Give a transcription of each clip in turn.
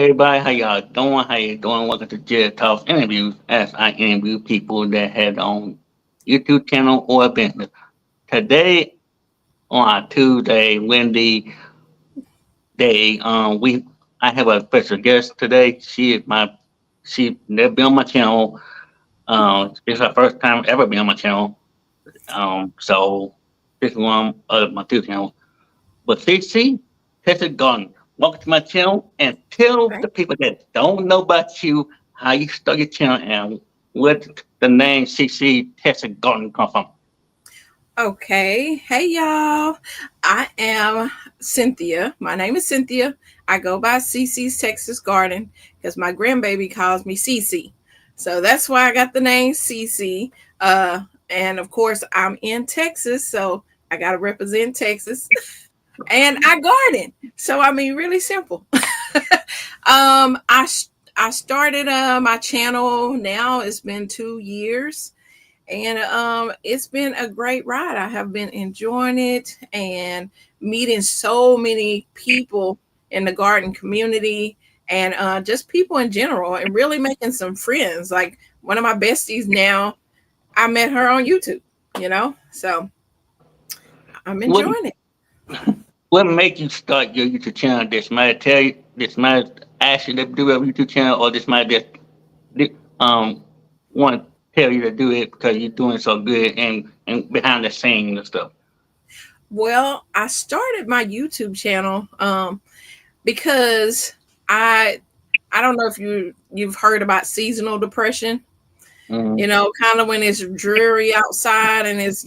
everybody, how y'all doing? How you doing? Welcome to Jarrett Talks Interviews as I interview people that have their own YouTube channel or business. Today on our Tuesday, Wednesday day, we I have a special guest today. She never been on my channel. It's her first time ever being on my channel. So this is one of my two channels. But Cici, Texas Garden, welcome to my channel and tell Right. the people that don't know about you how you start your channel and where the name CC Texas Garden come from. Okay. Hey, y'all. I am Cynthia. My name is Cynthia. I go by Cici's Texas Garden because my grandbaby calls me Cici. So that's why I got the name Cici. And of course, I'm in Texas, so I got to represent Texas. And I garden. So, I mean, really simple. I started my channel now. It's been 2 years. And it's been a great ride. I have been enjoying it and meeting so many people in the garden community and just people in general and really making some friends. Like one of my besties now, I met her on YouTube, so I'm What enjoying it. what made you start your YouTube channel? This might tell you, this might ask you to do a YouTube channel, or this might just um want to tell you to do it because you're doing so good and behind the scenes and stuff. Well, I started my YouTube channel because I I don't know if you've heard about seasonal depression. Mm-hmm. Kind of when it's dreary outside and it's,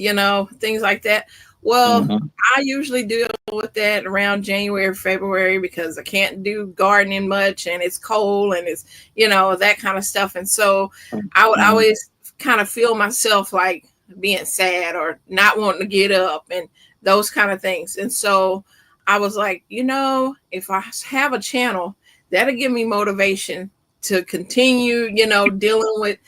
things like that. Well, Mm-hmm. I usually deal with that around January, February because I can't do gardening much and it's cold and it's, that kind of stuff. And so I would Mm-hmm. always kind of feel myself like being sad or not wanting to get up and those kind of things. And so I was like, if I have a channel, that'll give me motivation to continue, dealing with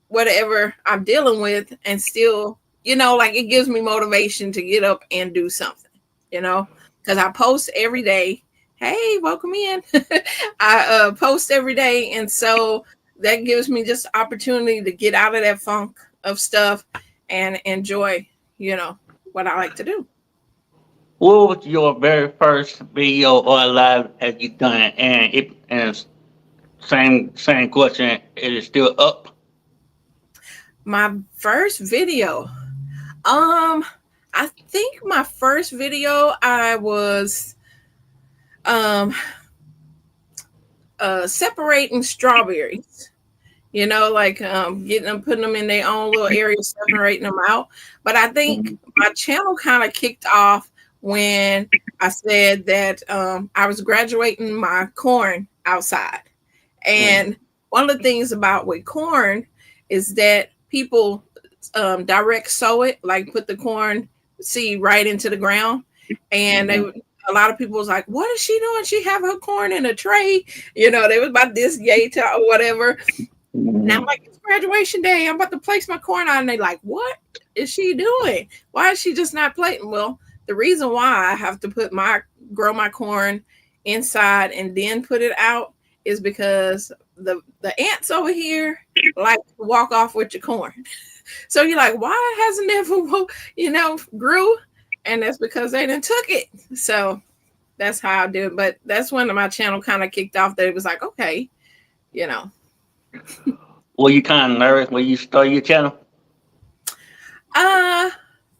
whatever I'm dealing with and still, like it gives me motivation to get up and do something, because I post every day. Hey, welcome in. I post every day. And so that gives me just opportunity to get out of that funk of stuff and enjoy, what I like to do. What was your very first video or live have you done? And same question. It is still up. My first video. Um, I think my first video I was um separating strawberries. Like getting them, putting them in their own little area, separating them out. But I think Mhm. my channel kind of kicked off when I said that I was graduating my corn outside. And one of the things about with corn is that people direct sow it, like put the corn seed right into the ground. And Mhm. a lot of people was like, "What is she doing? She have her corn in a tray." They was about this yay to or whatever. And I'm Mhm. like, "It's graduation day. I'm about to place my corn out." And they like, "What is she doing? Why is she just not plating?" Well, the reason why I have to grow my corn inside and then put it out is because the ants over here like to walk off with your corn. So you're like, why hasn't it ever, grew? And that's because they didn't took it. So that's how I do it. But that's when my channel kind of kicked off that it was like, okay, you know. Were you kind of nervous when you started your channel? Uh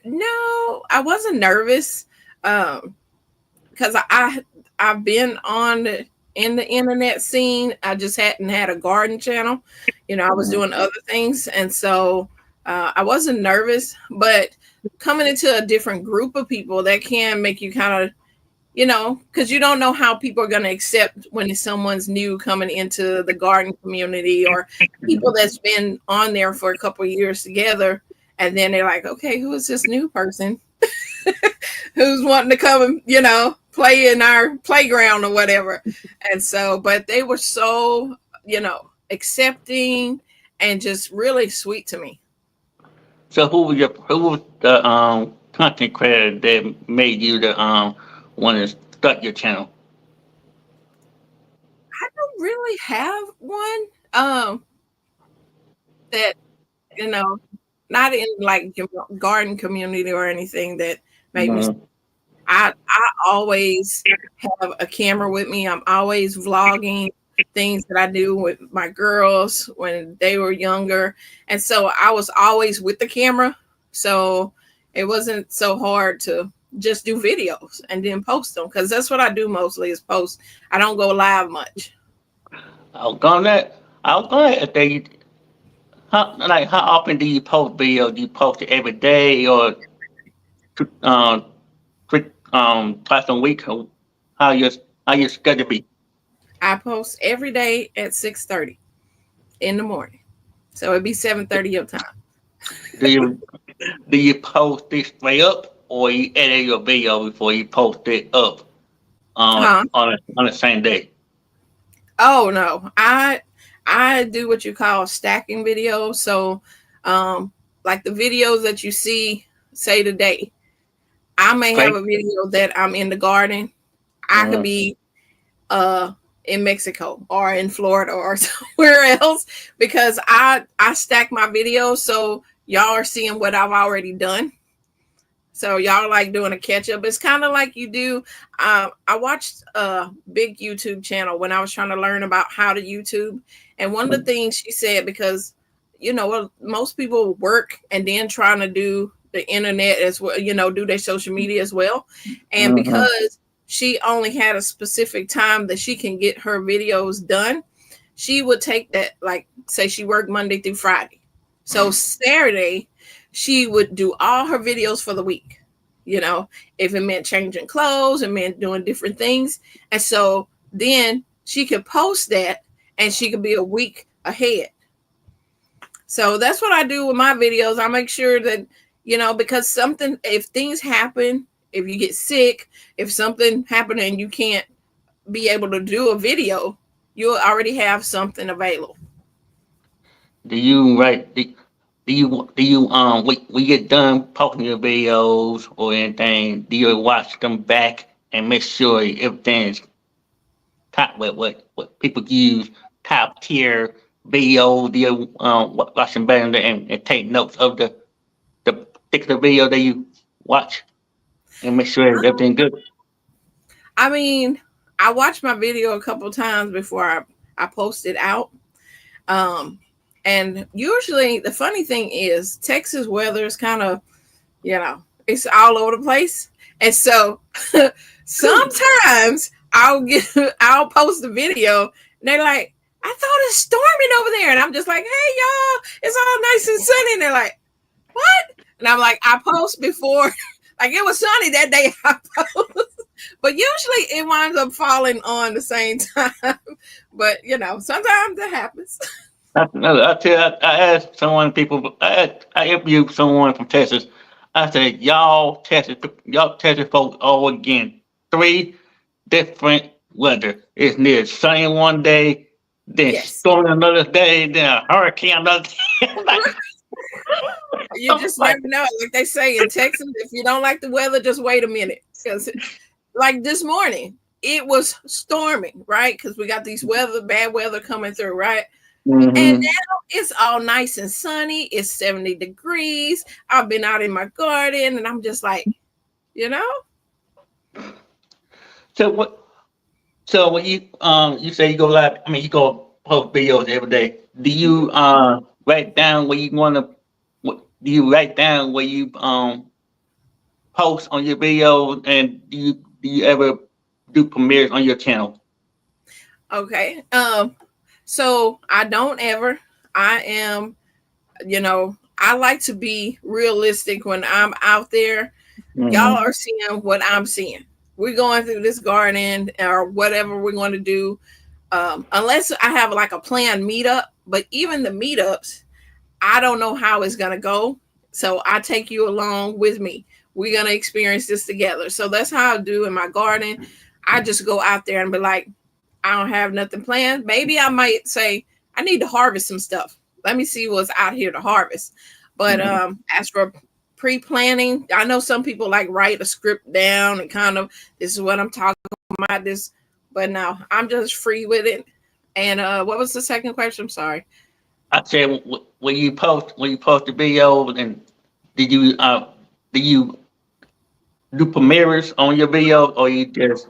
no, I wasn't nervous. Because I've been on in the internet scene. I just hadn't had a garden channel. I was Mhm. doing other things, and so I wasn't nervous. But coming into a different group of people, that can make you kind of, because you don't know how people are going to accept when someone's new coming into the garden community or people that's been on there for a couple of years together, and then they're like, okay, who is this new person? Who's wanting to come and play in our playground or whatever. And so, but they were so accepting and just really sweet to me. So who was the content creator that made you the want to start your channel? I don't really have one. That not in like garden community or anything that made me. Mhm. I always have a camera with me. I'm always vlogging things that I do with my girls when they were younger, and so I was always with the camera. So it wasn't so hard to just do videos and then post them because that's what I do mostly is post. I don't go live much. I was gonna, I was gonna ask you, how often do you post videos? Do you post it every day or um, twice a week? Or how your how your schedule be? I post every day at 6:30 in the morning. So it'd be 7:30 your time. Do you do you post this straight up, or you edit your video before you post it up Huh? on the same day? Oh no. I do what you call stacking videos. So like the videos that you see say today, I may have Okay. a video that I'm in the garden. I could Uh, be uh in Mexico or in Florida or somewhere else because I stack my videos so y'all are seeing what I've already done. So y'all like doing a catch up. It's kind of like you do. I watched a big YouTube channel when I was trying to learn about how to YouTube, and one of the things she said because well, most people work and then trying to do the internet as well, do their social media as well, and uh, because she only had a specific time that she can get her videos done, she would take that like say she worked Monday through Friday, so Saturday she would do all her videos for the week. If it meant changing clothes, it meant doing different things. And so then she could post that and she could be a week ahead. So that's what I do with my videos. I make sure that, because if things happen, if you get sick, if something happened and you can't be able to do a video, you'll already have something available. do you write? Do you when you get done posting your videos or anything? Do you watch them back and make sure everything's top what people use top tier videos? Do you watch them back and take notes of the particular video that you watch and make sure everything good? I mean, I watched my video a couple times before I post it out. Um, and usually the funny thing is Texas weather is kind of, it's all over the place. And so sometimes I'll post a video and they're like, I thought it's storming over there. And I'm just like, hey y'all, it's all nice and sunny. And they're like, what? And I'm like, I post before, like it was sunny that day I post. But usually it winds up falling on the same time. But sometimes it happens. I asked someone people I interviewed someone from Texas. I said y'all Texas folks all again three different weather. It's near sunny one day, then Yes. storm another day, then a hurricane another day. like, You just like, never know. Like they say in Texas, if you don't like the weather, just wait a minute. Because like this morning, it was storming, right? Because we got these bad weather coming through, right? And mm-hmm. now it's all nice and sunny. It's 70 degrees. I've been out in my garden and I'm just like, you know? So what? So when you say you go live, I mean you go post videos every day. Do Mhm. you write down where you want to? Do you write down where you post on your videos, and do you ever do premieres on your channel? Okay. So I don't ever. I am, I like to be realistic when I'm out there. Y'all Mm-hmm. are seeing what I'm seeing. We're going through this garden or whatever we're going to do. Unless I have like a planned meetup, but even the meetups, I don't know how it's going to go. So I take you along with me. We're going to experience this together. So that's how I do in my garden. I just go out there and be like, I don't have nothing planned. Maybe I might say, I need to harvest some stuff. Let me see what's out here to harvest. But Mm-hmm. as for pre-planning, I know some people like write a script down and kind of this is what I'm talking about this, but no, I'm just free with it. And what was the second question? I'm sorry. I said when you post the video, and did you do you do premieres on your video, or you just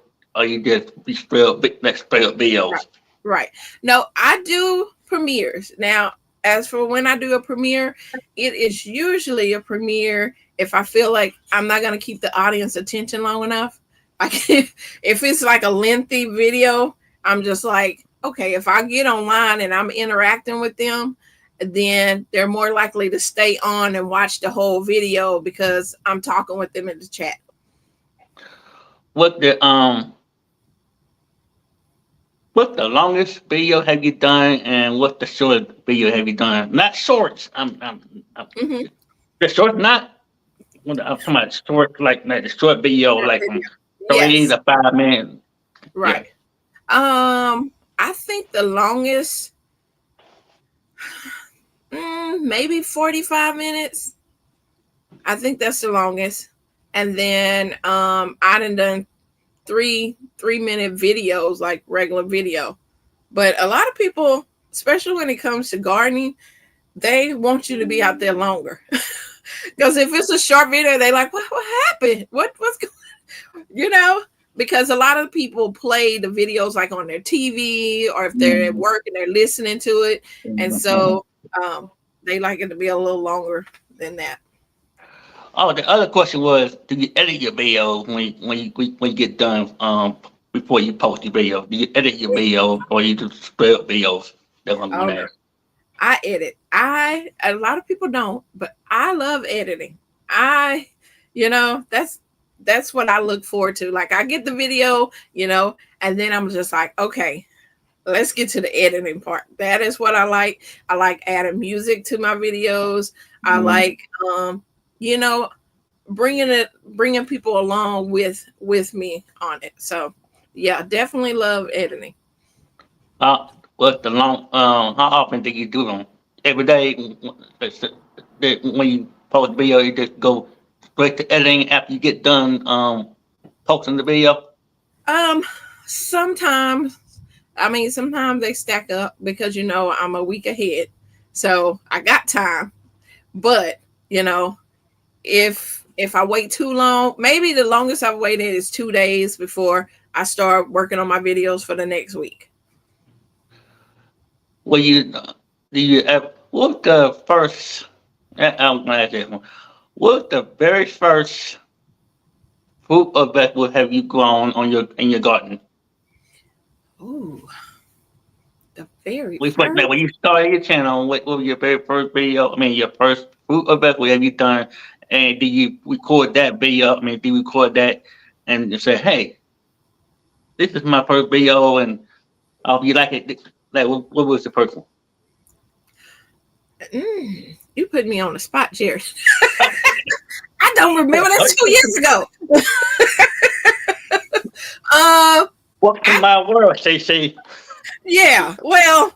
be straight up Right. videos? Right. No, I do premieres. Now, as for when I do a premiere, it is usually a premiere if I feel like I'm not going to keep the audience attention long enough. Like if it's like a lengthy video, I'm just like, okay, if I get online and I'm interacting with them, then they're more likely to stay on and watch the whole video because I'm talking with them in the chat. What the what's the longest video have you done, and what's the shortest video have you done? Not shorts. I'm Hmm. the short, not. I'm talking about short, like the short video, like from 3 Yes, to 5 minutes. Yeah. right. I think the longest, maybe 45 minutes. I think that's the longest. And then I done 3 minute videos, like regular video. But a lot of people, especially when it comes to gardening, they want you to be out there longer. Because if it's a short video, they like, what happened? What's going you know? Because a lot of people play the videos like on their TV or if they're at work and they're listening to it. And so um, they like it to be a little longer than that. Oh, the other question was, do you edit your videos when you get done before you post your video? Do you edit your video, or you just straight up videos? That's what I'm Oh gonna no. ask. I edit. A lot of people don't, but I love editing. I that's what I look forward to. Like I get the video, and then I'm just like, okay, let's get to the editing part. That is what I like. I like adding music to my videos. I Mhm. like you know, bringing people along with me on it. So, yeah, definitely love editing. What's the long? How often do you do them? Every day. When you post video, you just go straight to editing after you get done posting the video. Um sometimes sometimes they stack up because I'm a week ahead. So, I got time. But, you know, if I wait too long, maybe the longest I've waited is 2 days before I start working on my videos for the next week. Will you do you ever? What's the first? I'm gonna ask this one. What's the very first fruit or vegetable have you grown in your garden? Ooh, the very We put that first. when you started your channel. What was your very first video? I mean, your first fruit or vegetable have you done? And did you record that video? I mean, did you record that and say, "Hey, this is my first video," and you like it? Like, what was the first one? You put me on the spot, Jerry. I don't remember. That's 2 years ago. Uh, Welcome to I my world, Cici. yeah. Well,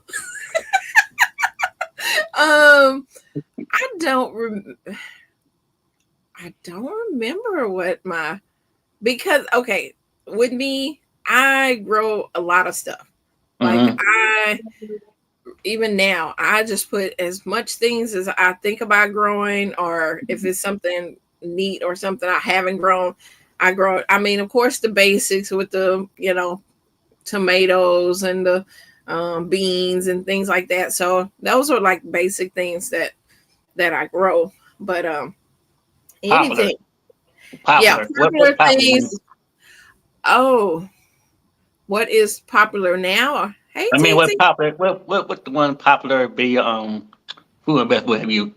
I don't. I don't remember what my because okay with me, I grow a lot of stuff. Like Mm-hmm. I even now, I just put as much things as I think about growing, or if it's something neat or something I haven't grown, I grow it. I mean, of course, the basics with the tomatoes and the beans and things like that. So those are like basic things that I grow. But Popular, anything, yeah, popular. What's popular popular? things. Oh, what is popular now? Hey, I mean, what's Titi. popular? What's the one popular be food and vegetable have you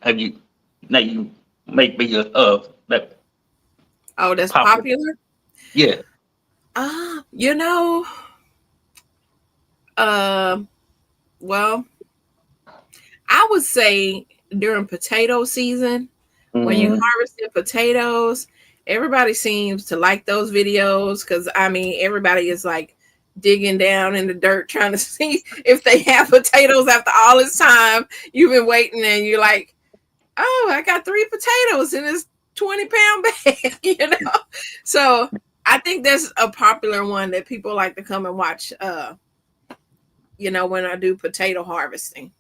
that you make videos of that Oh, that's popular? popular. Yeah. Ah, you know, uh, well, I would say during potato season, when you Mm-hmm. harvested potatoes, everybody seems to like those videos because everybody is like digging down in the dirt trying to see if they have potatoes after all this time. You've been waiting and you're like, oh, I got 3 potatoes in this 20-pound bag. So I think there's a popular one that people like to come and watch when I do potato harvesting.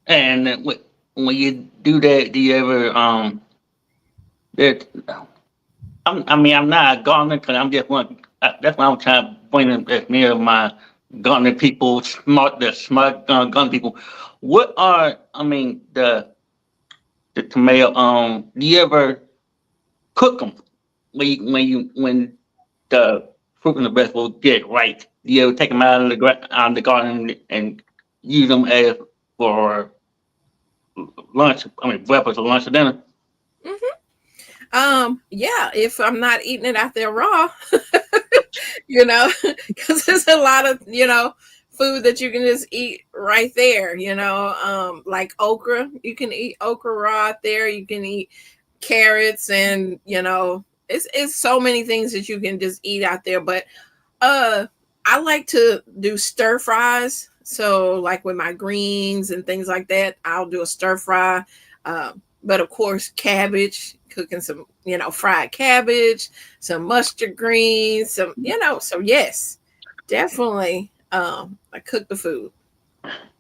And when you do that, do you ever that I mean, I'm not a gardener because I'm just one. That's why I'm trying to bring in as many of my gardening people, the smart gardening people. What are I mean the tomato? Do you ever cook them when the fruit and the vegetables get right? Do you ever take them out of the garden and use them as for lunch? I mean, breakfast or lunch or dinner? Hmm. Yeah, if I'm not eating it out there raw, because there's a lot of, food that you can just eat right there, like okra. You can eat okra raw out there. You can eat carrots and, it's so many things that you can just eat out there. But uh I like to do stir fries. So like with my greens and things like that, I'll do a stir fry. But of course, cabbage, cooking some, fried cabbage, some mustard greens, so yes, definitely I cook the food.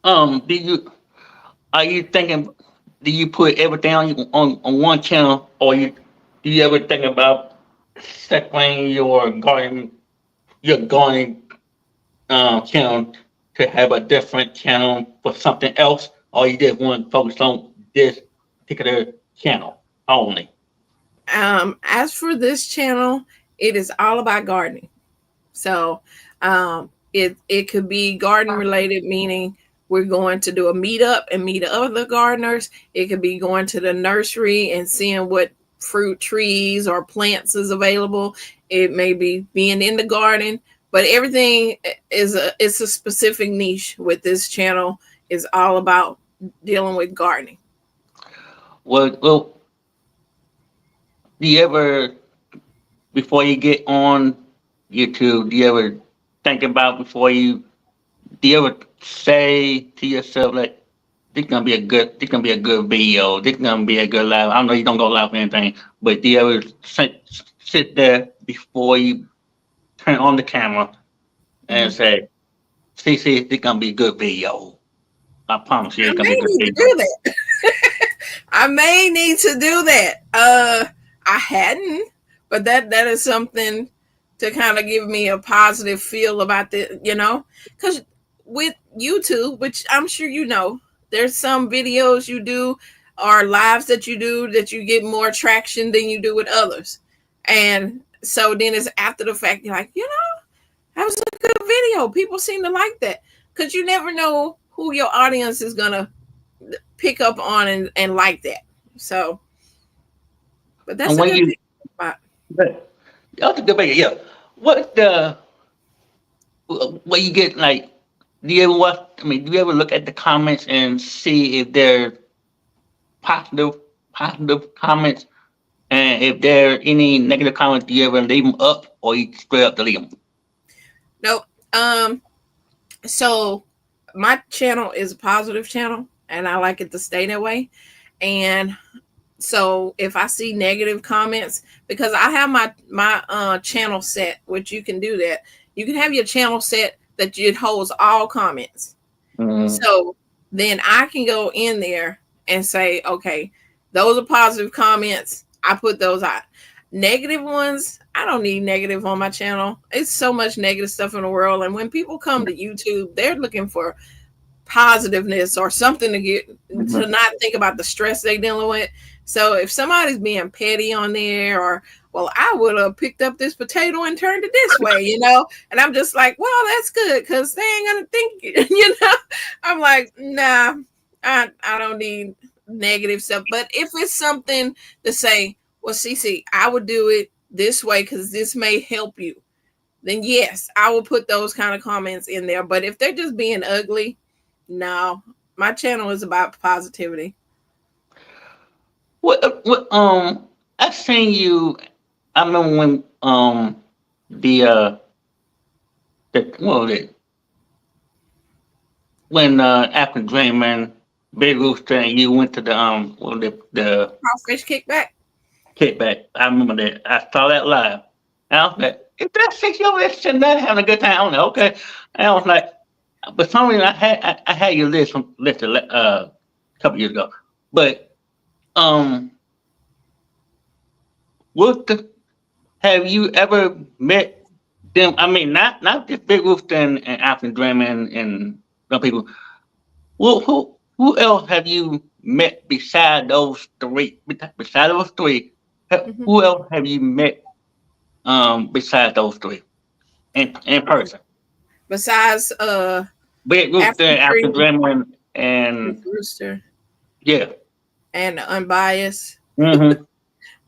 Do you are you thinking? Do you put everything on one channel, or do you ever think about separating your garden channel to have a different channel for something else, or you just want to focus on this particular channel only? As for this channel, it is all about gardening. So it could be garden related, meaning we're going to do a meetup and meet other gardeners. It could be going to the nursery and seeing what fruit trees or plants is available. It may be being in the garden, but everything it's a specific niche with this channel. Is all about dealing with gardening. Well, do you ever before you get on YouTube, do you ever think about before you do you ever say to yourself like this gonna be a good video, this gonna be a good live. I know you don't go live or anything, but do you ever sit there before you turn on the camera and Mhm. say, "CC, this gonna be a good video. I promise you, I it's gonna be a may good need to video." do that. I may need to do that. I hadn't, but that is something to kind of give me a positive feel about because with YouTube, which I'm sure there's some videos you do or lives that you do that you get more traction than you do with others, and so then it's after the fact you're like, that was a good video. People seem to like that because you never know who your audience is gonna pick up on and like that. So, but that's And a when good you, thing about. that's a good video. Yeah. What the what you get like? Do you ever watch? I mean, do you ever look at the comments and see if they're positive positive comments, and if there are any negative comments, do you ever leave them up or you straight up delete them? Nope. So my channel is a positive channel, and I like it to stay that way. And so if I see negative comments, because I have my channel set, which you can do that. You can have your channel set that it holds all comments. Mm. So then I can go in there and say, okay, those are positive comments. I put those out. Negative ones, I don't need negative on my channel. It's so much negative stuff in the world. And when people come to YouTube, they're looking for positiveness or something to Mhm. not think about the stress they're dealing with. So if somebody's being petty on there, or well, I would have picked up this potato and turned it this way, and I'm just like, well, that's good because they ain't gonna think, I'm like, nah, I don't need negative stuff. But if it's something to say, well, Cici, I would do it this way because this may help you, then yes, I will put those kind of comments in there. But if they're just being ugly, no, my channel is about positivity. I've seen you. I remember when the what was it when after Dreaming, Big Rooster and you went to what was the Crawfish kickback. kickback. I remember that. I saw that live. And I was like, is that 60 over there sitting there having a good time? I was like, okay. And I was like, but some reason I had your list listed a couple years ago. But um, what the have you ever met them? I mean, not just Big Rooster and African Dream and some people. Who else have you met beside those three? Beside those three, Mhm. who else have you met besides those three in person? Besides Big Rooster, African African Dream, Dream, Big and Rooster, yeah. and Unbiased. Mm-hmm.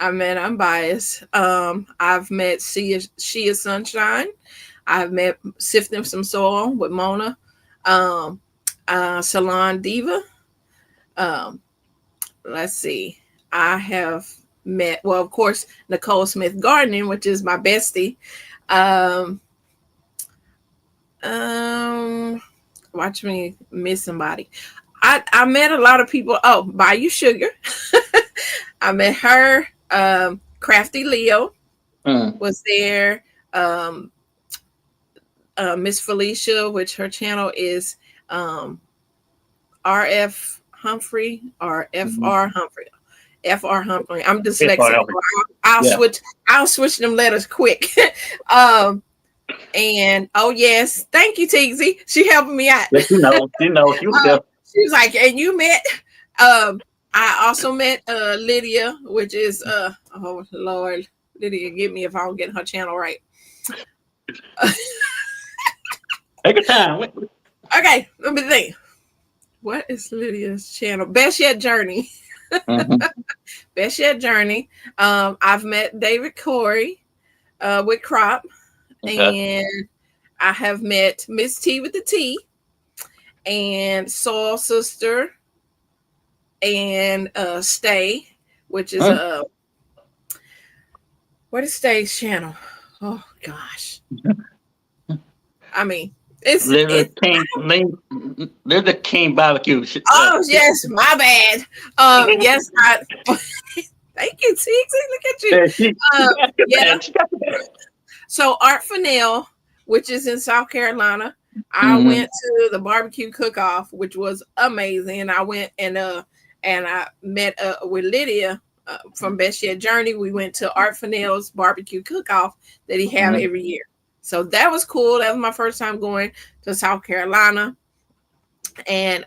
I met Unbiased. I've met Shia Sunshine. I've met Sifting Some Soil with Mona. Um, Salon Diva. Um, let's see. I have met, well, of course, Nicole Smith Gardening, which is my bestie. Um, um, Watch me miss somebody. I met a lot of people. Oh, Bayou Sugar. I met her. Crafty Leo Mm. was there. Um, Miss Felicia, which her channel is um, RF Humphrey or Mm-hmm. FR Humphrey. FR Humphrey. I'm It's all dyslexic. right. I'll Yeah. switch. I'll switch them letters quick. um, and oh yes, thank you, Teezy. She helping me out. But she was uh, there. she was like, and you met. Um, I also met Lydia, which is oh Lord, Lydia, get me if I don't get her channel right. Take your time. Okay, let me think. What is Lydia's channel? Best Yet Journey. Mm-hmm. Best Yet Journey. I've met David Corey with Crop, Okay. and I have met Miss T with the T, and Soul Sister, and Stay, which is Mm. what is Stay's channel? Oh gosh, I mean it's Little it. King, Little King barbecue. Oh yes, my bad. Yes, I. Thank you, Tixie. Look at you. Yeah, she got the Yeah. bag. She got the bag. So Art Fennell, which is in South Carolina, I Mm-hmm. went to the barbecue cook-off, which was amazing. And I went and I met with Lydia from Best Yet Journey. We went to Art Fennell's barbecue cook-off that he have Mm-hmm. every year. So that was cool. That was my first time going to South Carolina. And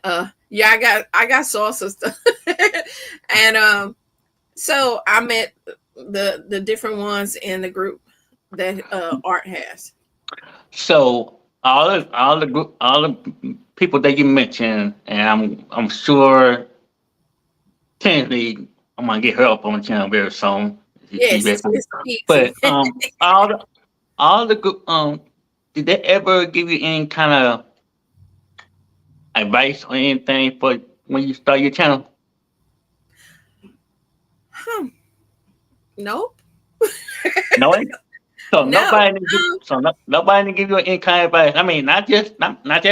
yeah, I got Soul Sister. And so I met the different ones in the group that Art has. So all the people that you mentioned, and I'm sure technically I'm gonna get her up on the channel very soon. She's very Yes, funny. Miss Pixie. But all the group did they ever give you any kind of advice or anything for when you start your channel? Nope. No. So No. nobody didn't give you any kind of advice. I mean, not just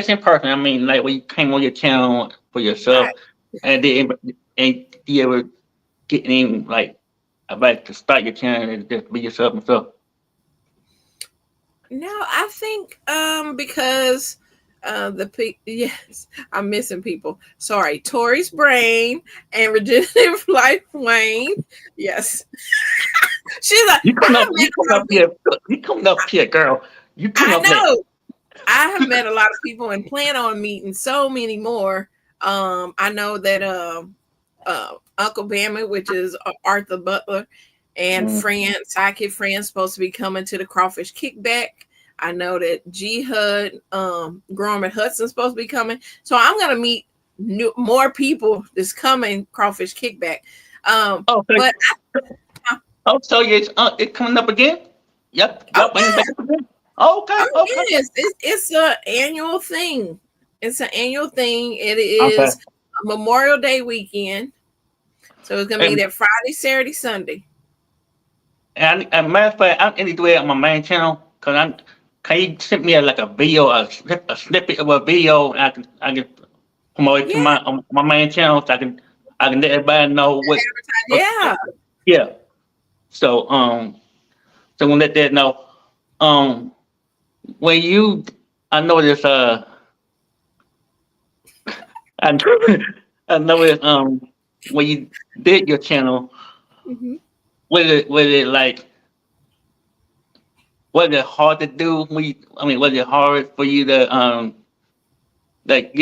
in person. I mean, like when you came on your channel for yourself, Right. and do you ever get any like advice to start your channel and just be yourself and stuff? No, I think because yes, I'm missing people. Sorry, Tori's brain and Regenerative Life Wayne. Yes. She's like, You come I up, have met a lot of people. you coming up here, girl. You come I up late. know. I have met a lot of people and plan on meeting so many more. I know that Uncle Bama, which is Arthur Butler, and Mm. sidekick friend, supposed to be coming to the Crawfish Kickback. I know that G Hud, Gorman Hudson's supposed to be coming. So I'm gonna meet more people this coming Crawfish Kickback. Oh, so, But so it's coming up again? Yep, oh bring it yeah, back up again. Okay, oh okay, yes, it's an annual thing. It's an annual thing. It okay. is Memorial Day weekend. So it's gonna be And, that Friday, Saturday, Sunday. and matter of fact, I need to do it on my main channel because can you send me like a video, a snippet of a video, and I can promote it to Yeah, my main channel so I can let everybody know what yeah. yeah. So so we'll let that know. Um when you I know this I know, I know it. When you did your channel, Hmm. was it like was it hard to do? I mean, was it hard for you to like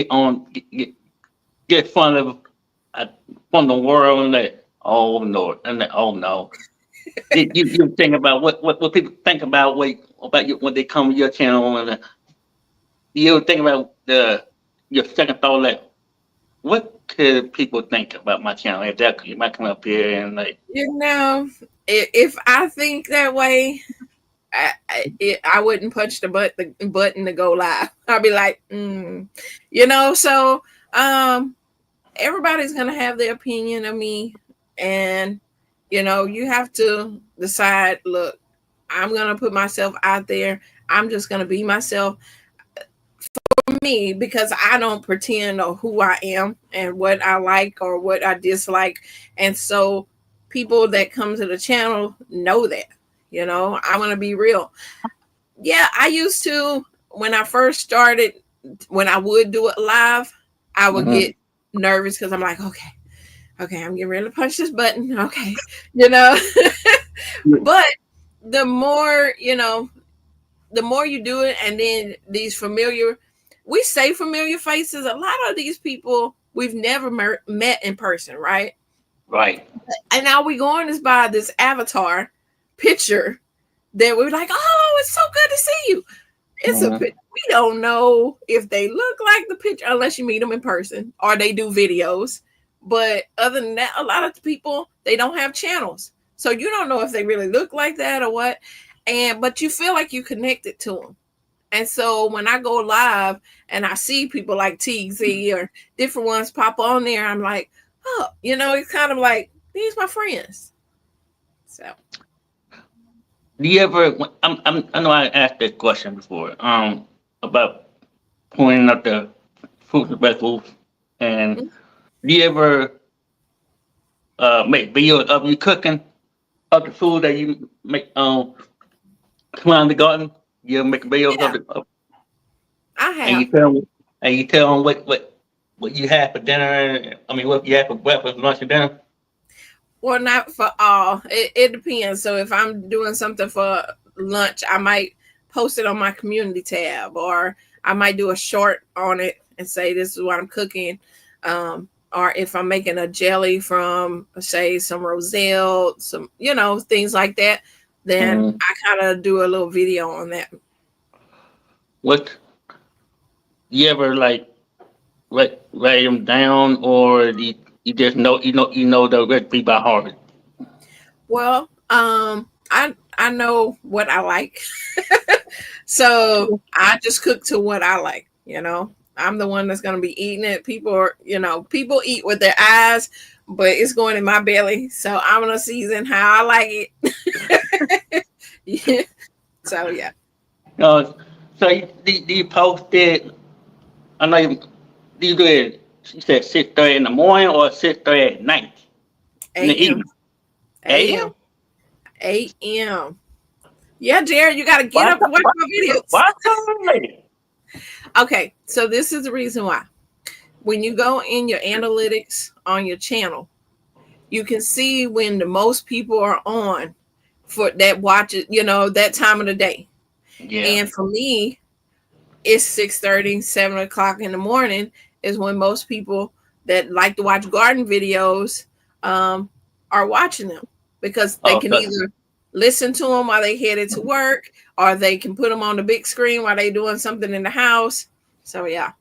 get front of uh, from the world and like oh no and like, oh no. You think about what people think about about you when they come to your channel and you think about your second thought like what could people think about my channel if that you might come up here and like You know, if I think that way, I wouldn't punch the button to go live. I'll be like, you know. So um, everybody's gonna have their opinion of me, and you know, you have to decide. Look, I'm gonna put myself out there. I'm just gonna be myself for me because I don't pretend or who I am and what I like or what I dislike. And so people that come to the channel know that. You know, I want to be real. Yeah, I used to when I first started, when I would do it live, I would mhm. get nervous because I'm like, okay, I'm getting ready to punch this button. Okay, you know. But the more, you know, the more you do it, and then these familiar, we say familiar faces. A lot of these people we've never met in person, right? Right. And now we going this by this avatar picture that we're like, oh, it's so good to see you. It's a Mhm. we don't know if they look like the picture unless you meet them in person or they do videos. But other than that, a lot of the people they don't have channels, so you don't know if they really look like that or what. And but you feel like you connected to them. And so when I go live and I see people like TZ or different ones pop on there, I'm like, oh, you know, it's kind of like these my friends. So Do you ever? I know I asked that question before. About pointing out the fruits and vegetables, and do you ever make videos of you cooking of the food that you make around the garden? You ever make videos yeah, I and have. you tell them what you had for dinner. I mean, what you had for breakfast, lunch, and dinner. Well, not for all. It depends. So if I'm doing something for lunch, I might post it on my community tab, or I might do a short on it and say this is what I'm cooking. Or if I'm making a jelly from, say, some roselle, some things like that, then Mm. I kind of do a little video on that. What you ever like write them down, or you just know the recipe by heart? Well, I know what I like. So I just cook to what I like, you know. I'm the one that's gonna be eating it. People are, people eat with their eyes, but it's going in my belly. So I'm gonna season how I like it. Yeah. So yeah. Uh, so do you post it? I know do you do it. You said 6:30 in the morning or 6:30 at night in the AM. evening. AM? AM. AM. Yeah, Jared, you gotta get Why? up and watch Why? my videos. Why so late? Okay, so this is the reason why. When you go in your analytics on your channel, you can see when the most people are on for that watch it, that time of the day. Yeah. And for me, it's 6:30, 7 o'clock in the morning is when most people that like to watch garden videos um, are watching them because they Oh, can either listen to them while they headed to work or they can put them on the big screen while they doing something in the house. So yeah.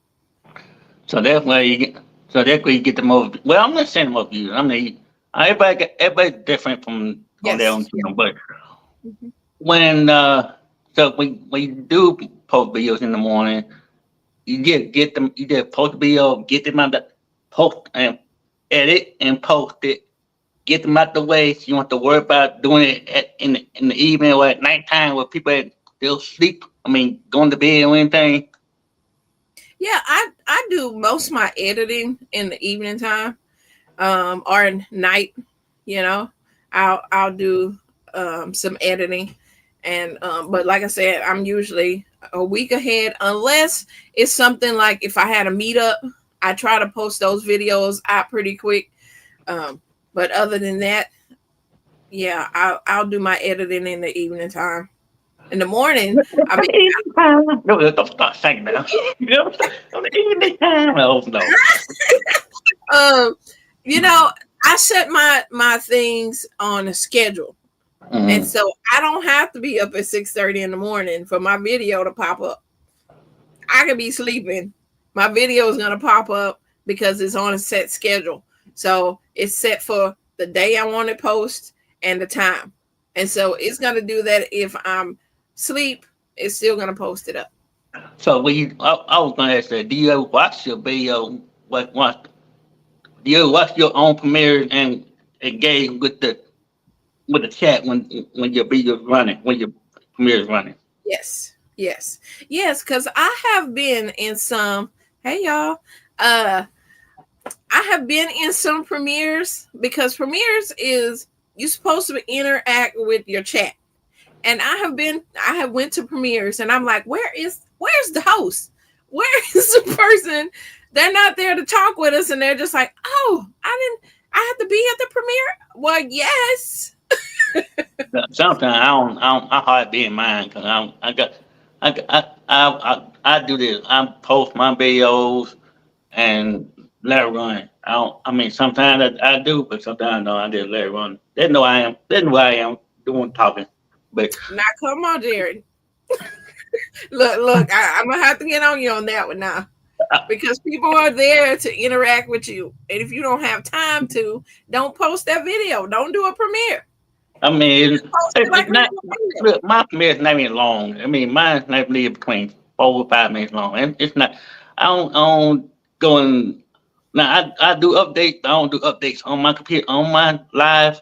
so that's where you get. So that's where you get the most. Well, I'm not saying most views. I mean, everybody's different from on their own Yes. Yeah. channel. But Mhm. when when you do post videos in the morning, you just get them. You just post the video, get them out the post and edit and post it. Get them out the way. So you don't have to worry about doing it in the evening or at nighttime where people still sleep. I mean, going to bed or anything. Yeah, I do most of my editing in the evening time, or night. You know, I'll do some editing, and but like I said, I'm usually a week ahead unless it's something like if I had a meetup I try to post those videos out pretty quick. But other than that, yeah, I'll do my editing in the evening time. In the morning, I mean, No, don't start saying that. On the evening time. Oh no. um, you know, I set my things on a schedule, and Mm. so I don't have to be up at 6:30 in the morning for my video to pop up. I could be sleeping. My video is gonna pop up because it's on a set schedule. So it's set for the day I want to post and the time. And so it's gonna do that if I'm sleep, it's still gonna post it up. So I was gonna ask that. Do you ever watch your video? What? Do you ever watch your own premieres and engage with the chat when your video's running, when your premiere's running? Yes. Yes. Yes, because I have been in some, hey y'all. Uh I have been in some premieres because premieres is you're supposed to interact with your chat. And I have went to premieres and I'm like, where's the host? Where is the person? They're not there to talk with us, and they're just like, oh, I have to be at the premiere. Well, yes. Sometimes I hard be in mind because I got I do this. I post my videos and let it run. I mean, sometimes I do, but sometimes no. I just let it run. They know I am. They know I am doing talking. But Now come on, Jarrett. Look, I'm gonna have to get on you on that one now. Because people are there to interact with you. And if you don't have time to, don't post that video. Don't do a premiere. I mean, Just post it like it's not. regular video. Look, my premiere is not even long. I mean, mine's not really between 4 or 5 minutes long. And it's not. I don't go and now. I do updates. I don't do updates on my computer on my live.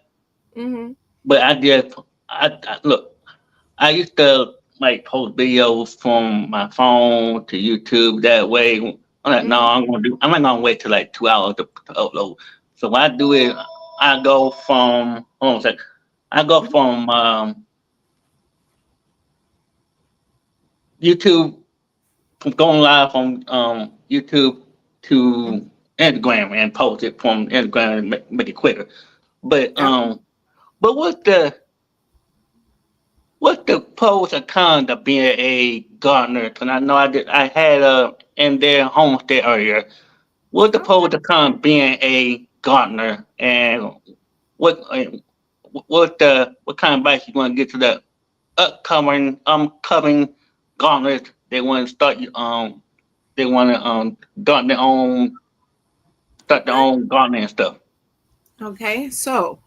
Mm-hmm. But I look. I used to like post videos from my phone to YouTube that way. I'm like, no, Mm-hmm. I'm not gonna wait till like 2 hours to upload. So what I do is I go from hold on a sec. I go from YouTube from going live from YouTube to Instagram and post it from Instagram and make it quicker. But Okay. but what's the pros and cons of being a gardener? Because I know I had in their homestead earlier. What's the pros Okay. and cons being a gardener, and what what kind of advice you want to get to the upcoming gardeners? They want to they want to start their Right. own gardening and stuff. Okay. So,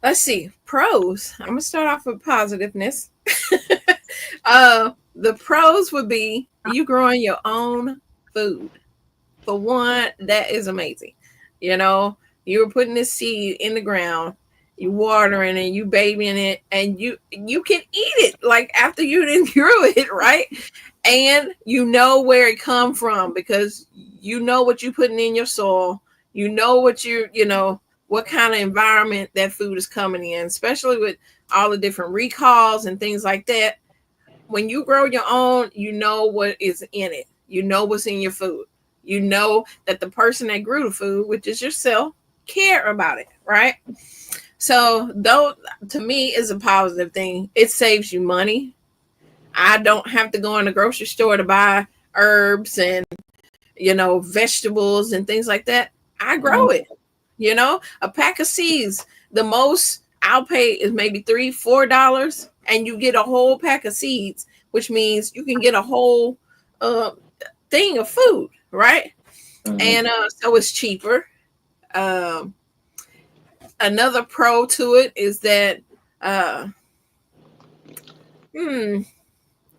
let's see. Pros. I'm gonna start off with positiveness. The pros would be you growing your own food. For one, that is amazing. You know, you're putting this seed in the ground, you watering and you babying it, and you can eat it like after you didn't grew it, right? And you know where it come from because you know what you're putting in your soil. You know what you know what kind of environment that food is coming in, especially with all the different recalls and things like that. When you grow your own, you know what is in it. You know what's in your food. You know that the person that grew the food, which is yourself, care about it, right? So, though to me is a positive thing. It saves you money. I don't have to go in the grocery store to buy herbs and vegetables and things like that. I grow Mhm. it. A pack of seeds. The most I'll pay is maybe $3, $4, and you get a whole pack of seeds, which means you can get a whole uh, thing of food, right? Mhm. And so it's cheaper. Um, Another pro to it is that uh, hmm,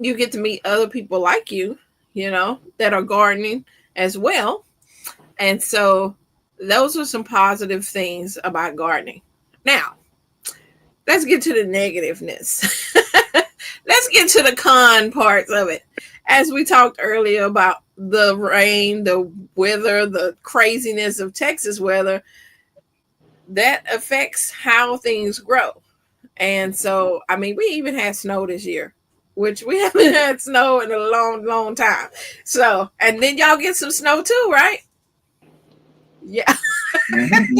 you get to meet other people like you, that are gardening as well. And so those are some positive things about gardening. Now, let's get to the negativeness. Let's get to the con parts of it. As we talked earlier about the rain, the weather, the craziness of Texas weather, that affects how things grow. And so, I mean, we even had snow this year. which we haven't had snow in a long, long time. So, and then y'all get some snow too, right? Yeah, Mm-hmm.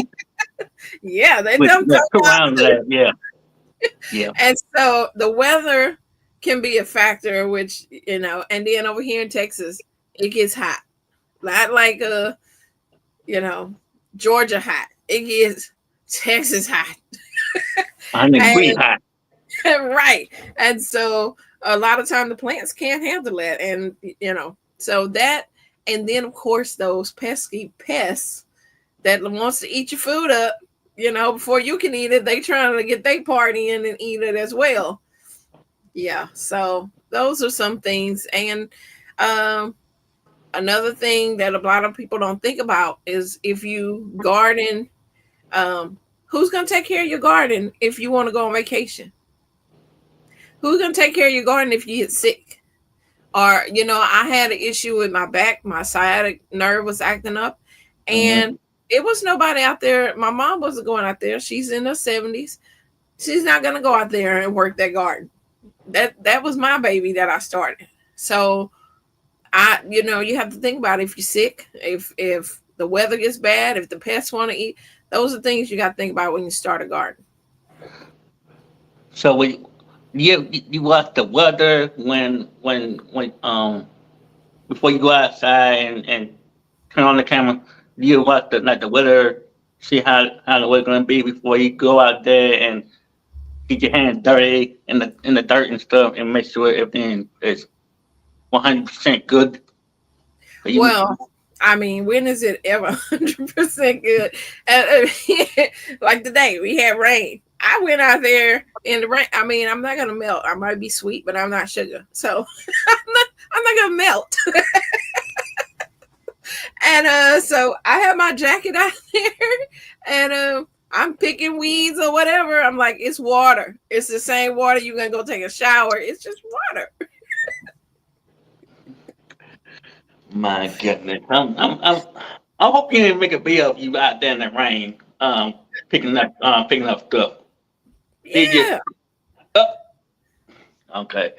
yeah, they With don't come two down rounds of too. that, yeah, yeah. And so the weather can be a factor, which and then over here in Texas, it gets hot. Not like you know, Georgia hot. It gets Texas hot. 100 degree And hot. right. And so a lot of time the plants can't handle that. And so that, and then of course those pesky pests that wants to eat your food up, before you can eat it, they trying to get their party in and eat it as well. Yeah. So those are some things. And um another thing that a lot of people don't think about is if you garden, who's going to take care of your garden if you want to go on vacation? Who's going to take care of your garden if you get sick? Or, I had an issue with my back, my sciatic nerve was acting up, Mm-hmm. and it was nobody out there. My mom wasn't going out there. She's in her 70s. She's not going to go out there and work that garden. That was my baby that I started. So you have to think about if you're sick, if the weather gets bad, if the pests want to eat. Those are things you got to think about when you start a garden. So you watch the weather when before you go outside and turn on the camera. Do you watch the weather, see how the weather gonna be before you go out there and get your hands dirty in the dirt and stuff and make sure everything is 100% good. So you Well, I mean, when is it ever 100% good? Like today, we had rain. I went out there in the rain. I mean, I'm not gonna melt. I might be sweet, but I'm not sugar, so I'm not gonna melt. And so I have my jacket out there, and I'm picking weeds or whatever. I'm like, it's water. It's the same water you're gonna go take a shower. It's just water. My goodness, I hope you didn't make a video of you out there in the rain, picking up stuff. Did you? Yeah. Uh, okay,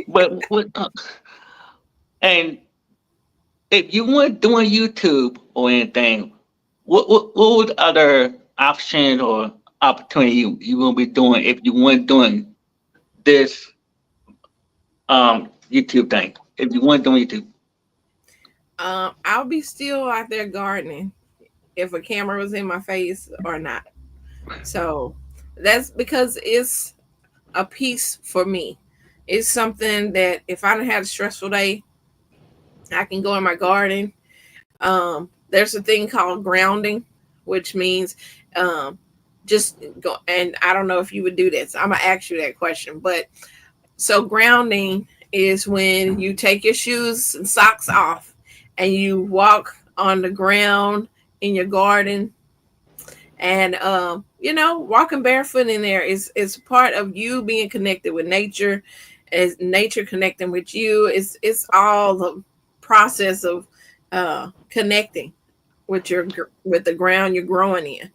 but and if you weren't doing YouTube or anything, what would other options or opportunity you will be doing if you weren't doing this YouTube thing? If you weren't doing YouTube, I'll be still out there gardening if a camera was in my face or not. So that's because it's a piece for me. It's something that if I don't have a stressful day, I can go in my garden. There's a thing called grounding, which means just go. And I don't know if you would do this. I'm gonna ask you that question. But so grounding is when you take your shoes and socks off and you walk on the ground in your garden, and walking barefoot in there is part of you being connected with nature, as nature connecting with you. It's all the process of connecting with the ground you're growing in.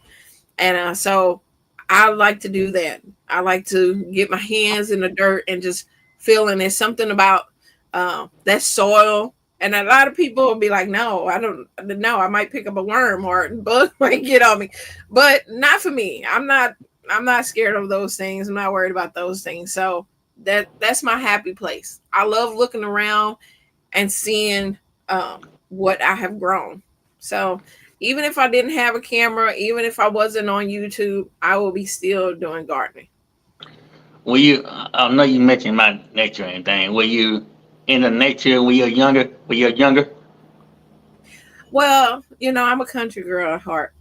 And so I like to do that. I like to get my hands in the dirt and just feeling. There's something about that soil. And a lot of people will be like, no, I don't know. I might pick up a worm or a bug might get on me. But not for me. I'm not scared of those things. I'm not worried about those things. So that's my happy place. I love looking around and seeing what I have grown. So even if I didn't have a camera, even if I wasn't on YouTube, I will be still doing gardening. I know you mentioned about nature and anything. Were you in the nature when you're younger? When you're younger? Well, I'm a country girl at heart.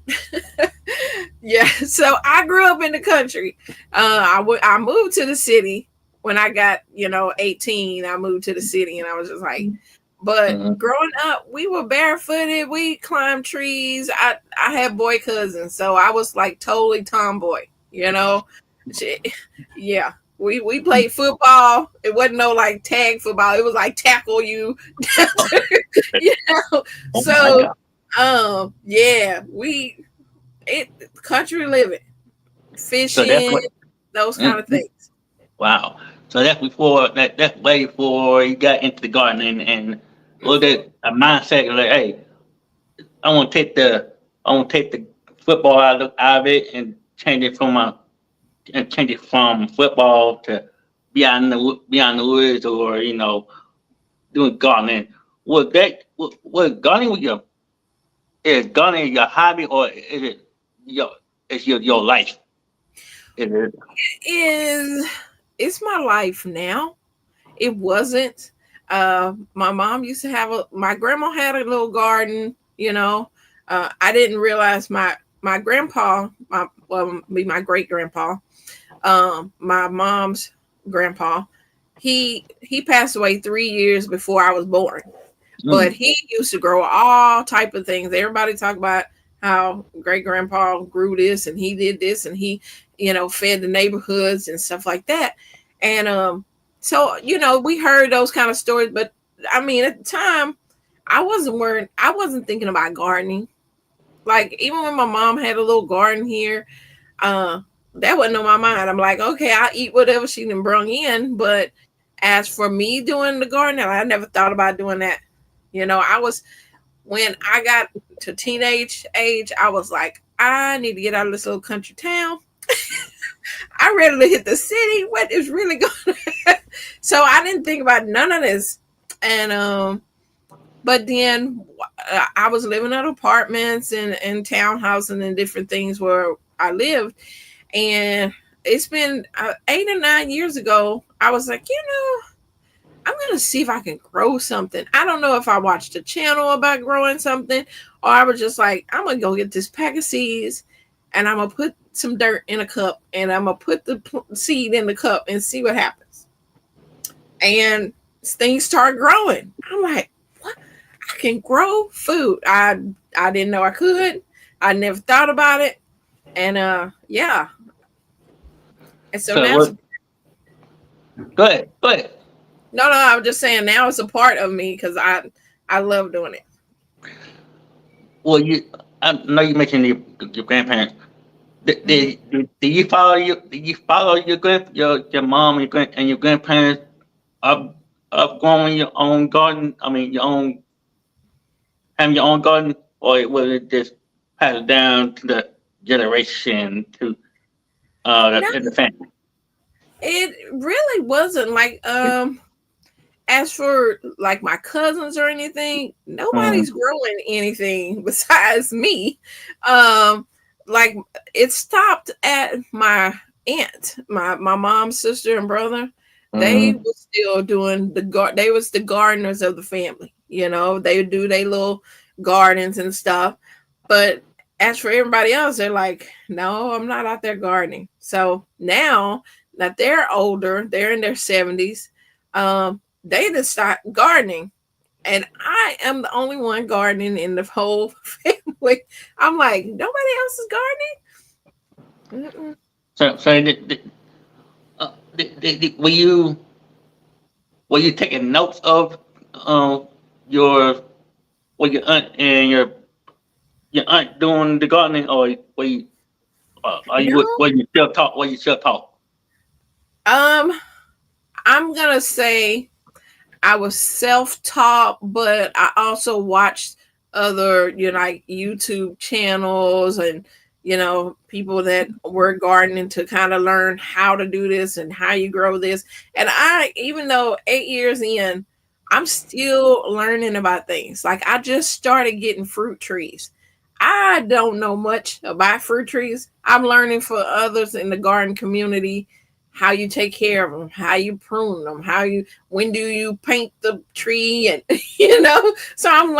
Yeah, so I grew up in the country. I moved to the city when I got 18. I moved to the city, and I was just like, but Mm-hmm. growing up, we were barefooted. We climbed trees. I had boy cousins, so I was like totally tomboy. Yeah. We played football. It wasn't no like tag football. It was like tackle you. you know. Oh my So God! yeah, we it country living, So that's fishing, what. those kind of Mhm. things. Wow. So that's before that's way before you got into the gardening and was Hmm. that a mindset like, hey, I want to take the football out of it and change it from football to beyond the woods or doing gardening. Was gardening with your is gardening your hobby or is it your your life? Is it? Is it's my life now. It wasn't. My mom used to have my grandma had a little garden, you know. I didn't realize my grandpa, my great grandpa, my mom's grandpa, he passed away 3 years before I was born. But Mm, he used to grow all type of things. Everybody talk about how great grandpa grew this and he did this and he, fed the neighborhoods and stuff like that. And so we heard those kind of stories, but I mean at the time I wasn't thinking about gardening. Like even when my mom had a little garden here, uh that wasn't on my mind. I'm like, okay, I'll eat whatever she done brung in, but as for me doing the garden, I never thought about doing that. I was when I got to teenage age, I was like, I need to get out of this little country town. I'm ready to hit the city. What is really going on? So I didn't think about none of this. And but then I was living in apartments and townhouses and different things where I lived. And it's been 8 or 9 years ago. I was like, I'm gonna see if I can grow something. I don't know if I watched a channel about growing something, or I was just like, I'm gonna go get this pack of seeds, and I'm gonna put some dirt in a cup, and I'm gonna put the seed in the cup and see what happens. And things start growing. I'm like, what? I can grow food. I didn't know I could. I never thought about it, and yeah. And so so now, what? Go ahead. Go ahead. no, I was just saying now it's a part of me because I love doing it. Well, I know you mentioned your grandparents. Mm-hmm. Did you follow your mom and your grandparents up growing your own garden? I mean, having your own garden, or was it just passed down to the generation to No, the family? it really wasn't like as for like my cousins or anything, Mm, nobody's growing anything besides me. Um like it stopped at my aunt, my mom's sister and brother. They mm, were still doing they was the gardeners of the family. They would do their little gardens and stuff. But as for everybody else, they're like, no, I'm not out there gardening. So now that they're older, they're in their 70s, they just start gardening. And I am the only one gardening in the whole family. I'm like, nobody else is gardening? Mm-mm. so were you taking notes of your what your aunt and your aunt doing the gardening, or No. were you still talk? Were you still talk? Um, I'm gonna say I was self-taught, but I also watched other, like YouTube channels and people that were gardening to kind of learn how to do this and how you grow this. And I, even though 8 years in, I'm still learning about things. Like I just started getting fruit trees. I don't know much about fruit trees. I'm learning for others in the garden community how you take care of them, how you prune them, when do you paint the tree, and So I'm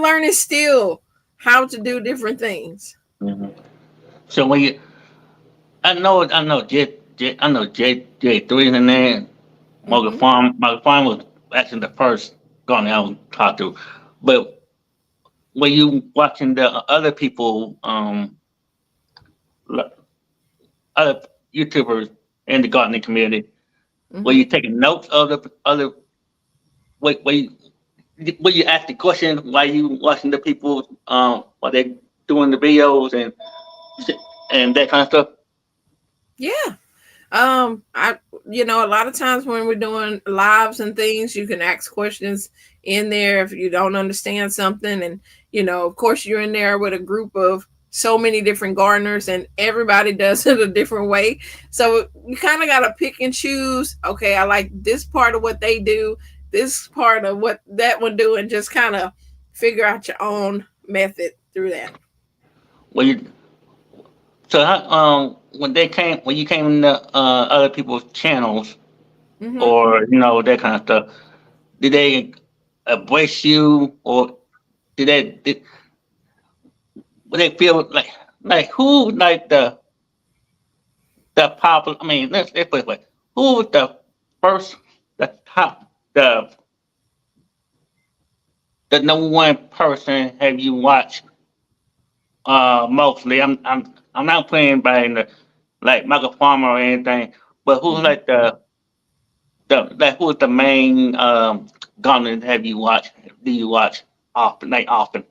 learning still how to do different things. Mhm. So when you, I know J three in there. Hmm. Morgan Farm was actually the first garden I was taught to, but when you watching the other people, like, other YouTubers in the gardening community, were Hmm. you taking notes of the other? Were you will you ask the question while you watching the people while they doing the videos and that kind of stuff? Yeah. I a lot of times when we're doing lives and things, you can ask questions in there if you don't understand something, and of course, you're in there with a group of so many different gardeners, and everybody does it a different way. So you kind of got to pick and choose. Okay, I like this part of what they do, this part of what that one do, and just kind of figure out your own method through that. Well, so when you came into other people's channels Hmm. or that kind of stuff, did they embrace you, or did they feel like who like the popular? I mean, let's put it this way: who was the first, the top, the number one person have you watched mostly? I'm not playing by the like Michael Farmer or anything, but who's Hmm. like who's the main gardener have you watched? Do you watch often, like often?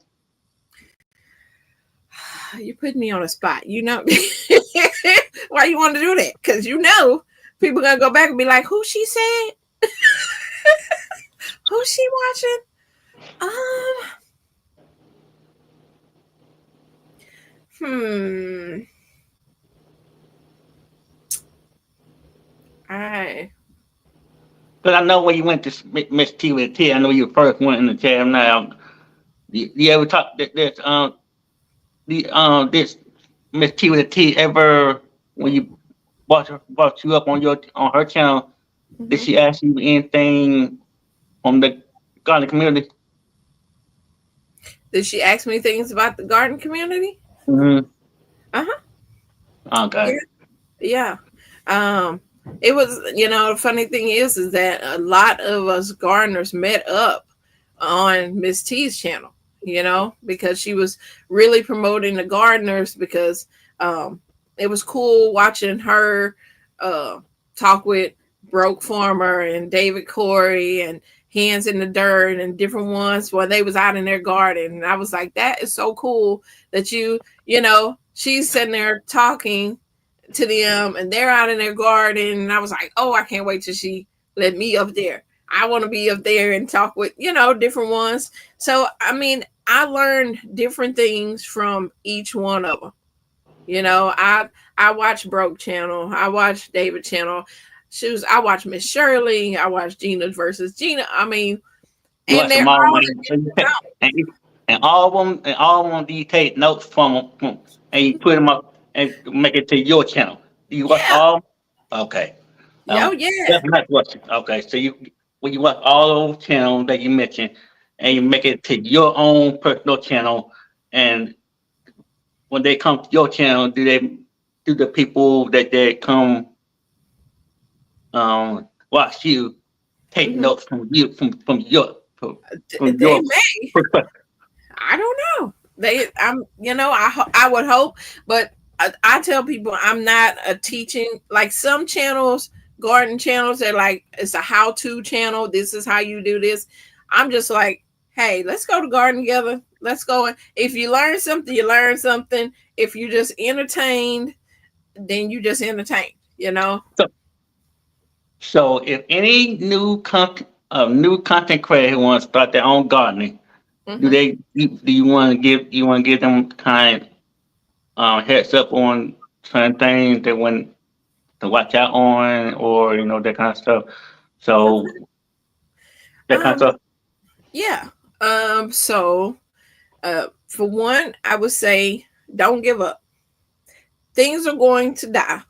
You put me on a spot. Why you want to do that? Because people gonna go back and be like, "Who she said? Who she watching?" Um, hmm. I Because I know when you went to Miss T with a T, I know you first went in the chat. Now, you ever talk this Miss T with a T ever when you brought you up on her channel? Did Mhm. she ask you anything from the garden community? Did she ask me things about the garden community? Mm-hmm. Uh huh. Okay. Yeah. Yeah. Um, it was, the funny thing is that a lot of us gardeners met up on Miss T's channel, because she was really promoting the gardeners because um, it was cool watching her uh, talk with Broke Farmer and David Corey and Hands in the Dirt and different ones while they was out in their garden. And I was like, that is so cool that she's sitting there talking to them and they're out in their garden. And I was like, oh, I can't wait till she let me up there. I want to be up there and talk with, different ones. So, I mean, I learned different things from each one of them. I watch Broke Channel. I watch David Channel. I watch Miss Shirley. I watch Gina versus Gina. I mean, You and watch they're them all, all in and different all of them, do you take notes from and you put them up and make it to your channel? Do you watch yeah. all? Okay. Oh yeah. That's not watching. Okay, so when you watch all those channels that you mentioned, and you make it to your own personal channel, and when they come to your channel, do the people that they come watch you take Hmm. notes from you from They your may. perspective? I don't know. I would hope, but I tell people I'm not a teaching like some channels, garden channels. They're like it's a how-to channel. This is how you do this. I'm just like, hey, let's go to garden together. Let's go. If you learn something, you learn something. If you just entertained, then you just entertained. You know. So, so if any new content creator wants to start their own gardening, Hmm. do you want to give them kind heads up on certain things they want to watch out on, or that kind of stuff? So that kind of Um. stuff. Yeah. So, for one, I would say don't give up. Things are going to die.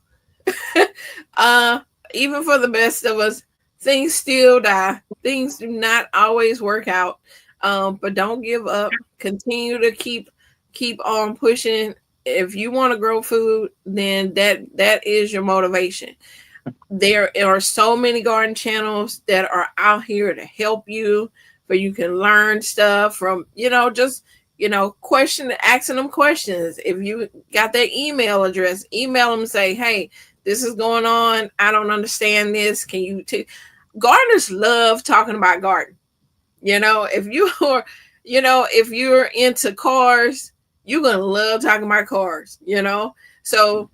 uh, Even for the best of us, things still die. Things do not always work out. But don't give up. Continue to keep on pushing. If you want to grow food, then that is your motivation. There are so many garden channels that are out here to help you, where you can learn stuff from, just question asking them questions. If you got their email address, email them, say, hey, this is going on, I don't understand this, can you gardeners love talking about garden. If you are, if you're into cars, you're gonna love talking about cars. So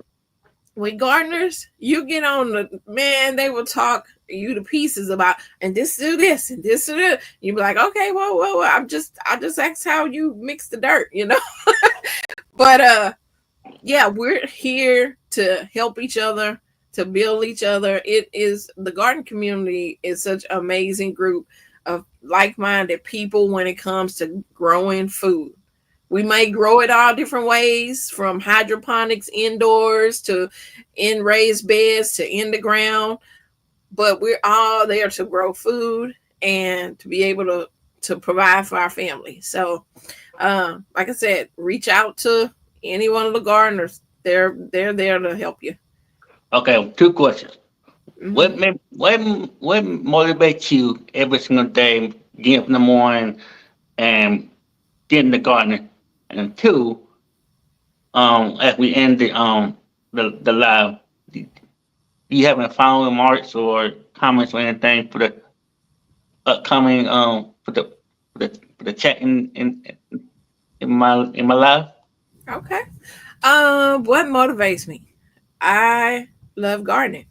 with gardeners, you get on the man, they will talk you to pieces about and this do this and this do that. You be like, okay, well, I just asked how you mix the dirt, you know. But yeah, we're here to help each other, to build each other. It is the garden community is such an amazing group of like-minded people when it comes to growing food. We may grow it all different ways, from hydroponics indoors to in raised beds to in the ground, but we're all there to grow food and to be able to provide for our family. So, like I said, reach out to any one of the gardeners. They're there to help you. Okay, two questions. Hmm. What motivates you every single day, getting up in the morning and getting the garden? And two, as we end the live, do you have any final remarks or comments or anything for the upcoming for the chat in my live? Okay. What motivates me? I love gardening.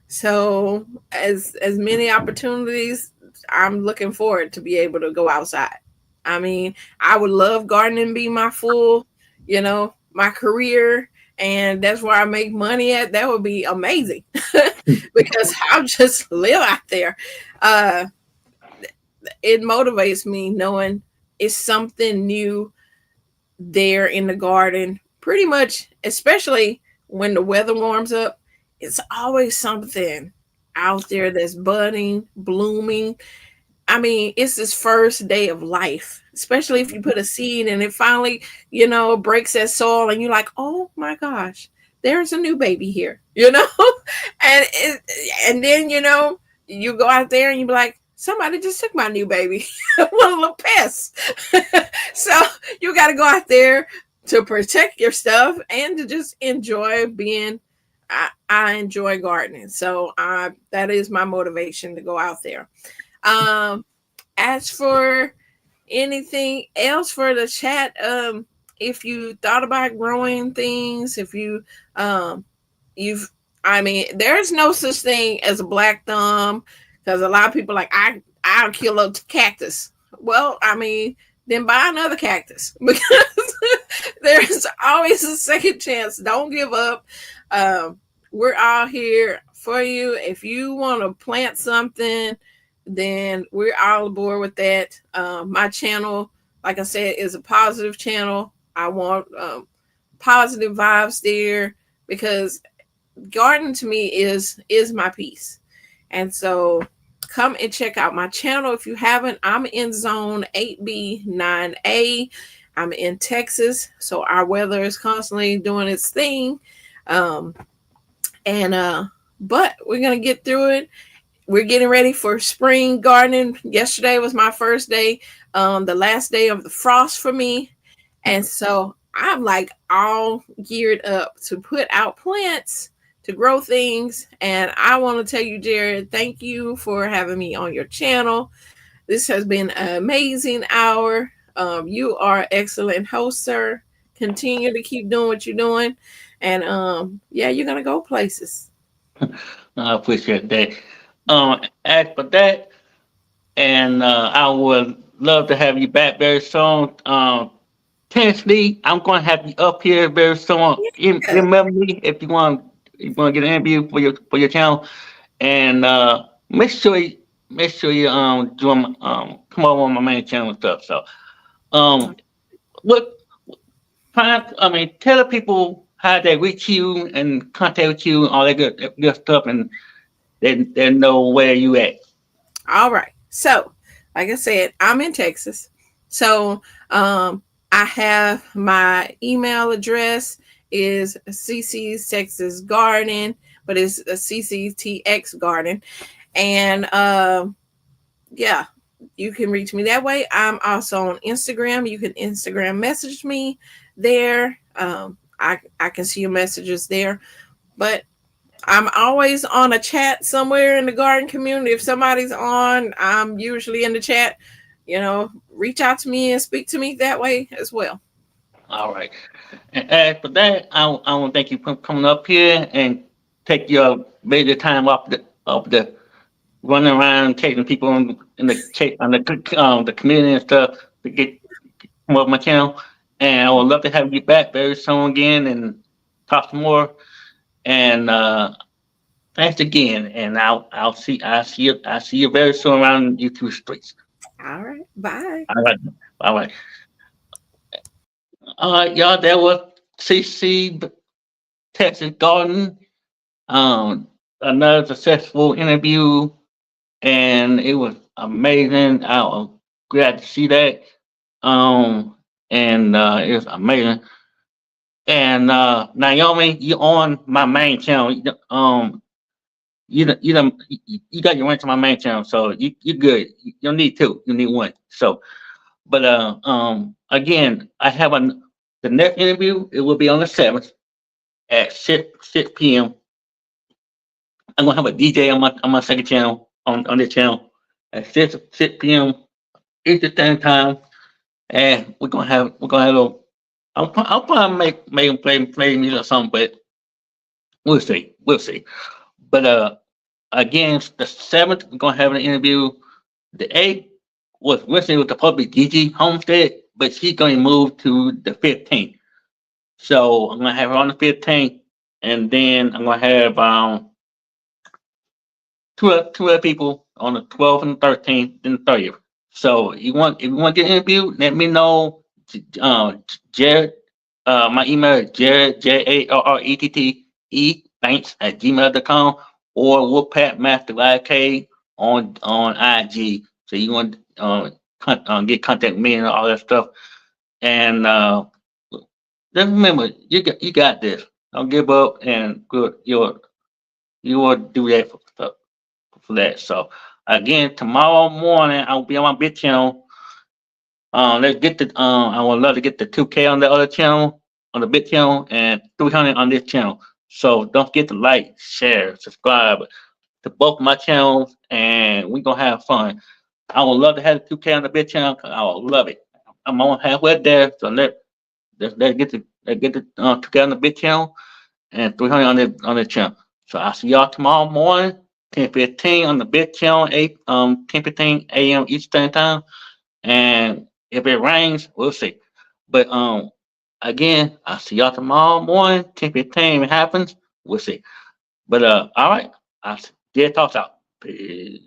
So as many opportunities, I'm looking forward to be able to go outside. I mean, I would love gardening be my full, my career, and that's where I make money at. That would be amazing because I'll just live out there. Uh, it motivates me knowing it's something new there in the garden. Pretty much, especially when the weather warms up, it's always something out there that's budding, blooming. I mean, it's this first day of life, especially if you put a seed and it finally, breaks that soil and you're like, oh my gosh, there's a new baby here, and and then, you go out there and you be like, somebody just took my new baby. What a little pest. So you got to go out there to protect your stuff and to just enjoy being. I enjoy gardening, so that is my motivation to go out there. Um, as for anything else for the chat, if you thought about growing things, if you've, I mean, there's no such thing as a black thumb because a lot of people like I'll kill a cactus. Well, I mean, then buy another cactus because there's always a second chance. Don't give up. We're all here for you. If you want to plant something, then we're all aboard with that. My channel, like I said, is a positive channel. I want positive vibes there because gardening to me is my peace. And so come and check out my channel if you haven't. I'm in zone 8B 9A. I'm in Texas, so our weather is constantly doing its thing. Um, and but we're gonna get through it. We're getting ready for spring gardening. Yesterday was my first day, the last day of the frost for me. And so I'm like all geared up to put out plants, to grow things. And I want to tell you, Jarrett, thank you for having me on your channel. This has been an amazing hour. You are an excellent host, sir. Continue to keep doing what you're doing. And yeah, you're going to go places. I appreciate that. As for that, and I would love to have you back very soon. Tennessee, I'm going to have you up here very soon. Yeah. Remember me if you want to get an interview for your channel, and make sure you join come over on my main channel and stuff. So um what I mean, tell the people how they reach you and contact you and all that good stuff, and they know where you at. All right. So, like I said, I'm in Texas. So, I have my email address is Cici's Texas Garden, but it's a CCTX Garden. And yeah, you can reach me that way. I'm also on Instagram. You can Instagram message me there. I can see your messages there. But I'm always on a chat somewhere in the garden community. If somebody's on, I'm usually in the chat. Reach out to me and speak to me that way as well. All right. And as for that, I want to thank you for coming up here and take your major time off the running around chasing people in the community and stuff to get come up my channel. And I would love to have you back very soon again and talk some more. And thanks again. And I'll see you very soon around YouTube streets. All right. Bye. All right. All right. All right, y'all. That was CC Texas Garden. Um, another successful interview, and it was amazing. I was glad to see that. And it was amazing. And Naomi, you on my main channel. You got your link to my main channel, so you good. You don't need two. You need one. So, but again, I have the next interview. It will be on the 7th at 6 p.m. I'm gonna have a DJ on my second channel on this channel at 6 p.m. Eastern Standard Time, and we're gonna have a. I'll probably make him play music or something, but we'll see. But again, the 7th we're gonna have an interview. The 8th was listening with the public Gigi Homestead, but she's gonna move to the 15th. So I'm gonna have her on the 15th, and then I'm gonna have two other people on the 12th and 13th and 30th. So if you want to get an interview, let me know. Uh, Jarrett, my email is Jarrett thanks at gmail.com, or Wolfpack Master YK on IG. So you want get contact me and all that stuff. And just remember, you got this. Don't give up, and good. You will do that for that. So again, tomorrow morning I'll be on my big channel. Let's get the I would love to get the 2K on the other channel, on the big channel, and 300 on this channel. So don't forget to like, share, subscribe to both my channels, and we gonna have fun. I would love to have the 2K on the big channel. 'Cause I would love it. I'm on halfway there, so let's get the 2K on the big channel and 300 on the channel. So I'll see y'all tomorrow morning, 10:15 on the big channel, 10:15 a.m. Eastern time. And if it rains, we'll see. But again, I'll see y'all tomorrow morning, 10:15. If it happens, we'll see. But all right, I'll see. Talks out. Peace.